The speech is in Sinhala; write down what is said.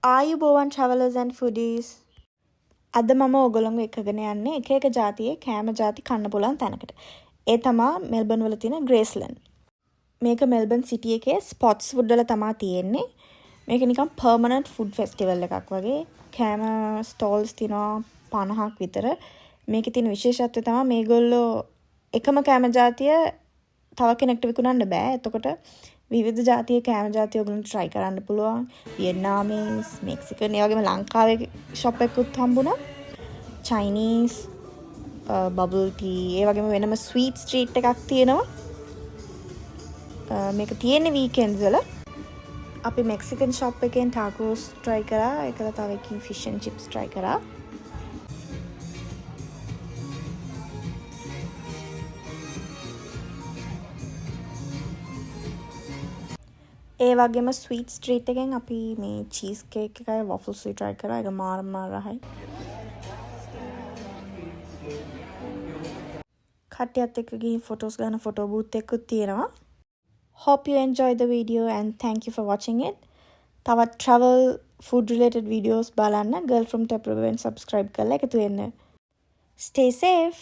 ආයුබෝවන් travelers and foodies. අද මම ඔයගොල්ලන්ව එක්කගෙන යන්නේ එක එක ජාතියේ කෑම ජාති කන්න පුළුවන් තැනකට. ඒ තමා මෙල්බන් වල තියෙන ග්‍රේස්ලන්ඩ්. මේක මෙල්බන් සිටි එකේ ස්පොට්ස් ෆුඩ් වල තමා තියෙන්නේ. මේක නිකන් පර්මනන්ට් ෆුඩ් ෆෙස්ටිවල් එකක් වගේ. කෑම ස්ටෝල්ස් තියෙනවා 50ක් විතර. මේකේ තියෙන විශේෂත්වය තමයි මේගොල්ලෝ එකම කෑම ජාතිය තව කෙනෙක්ට විකුණන්න බෑ. එතකොට විවිධ ජාතියේ කෑම ජාති ඔයගොල්ලන්ට try කරන්න පුළුවන්. වියට්නාමීස්, මෙක්සිකන්, ඒ වගේම ලංකාවේ shop එකකුත් හම්බුණා. චයිනීස්, බබල් ටී, ඒ වගේම වෙනම ස්වීට් ස්ට්‍රීට් එකක් තියෙනවා. මේක තියෙන්නේ weekends වල. අපි මෙක්සිකන් shop එකෙන් tacos try කරා. ඒකලා තව එකකින් fish and chips try කරා. ඒ වගේම ස්වීට් ස්ට්‍රීට් එකෙන් අපි මේ චීස් කේක් එකයි වොෆල්ස් try කරා. ඒක මාරම රහයි. කට්ටියත් එක්ක ගිහින් ෆොටෝස් ගන්න ෆොටෝ බූත් එකකුත් තියෙනවා. Hope you enjoy the video and thank you for watching it. තවත් travel food related videos බලන්න girl from Taproban subscribe කරලා එකතු වෙන්න. Stay safe.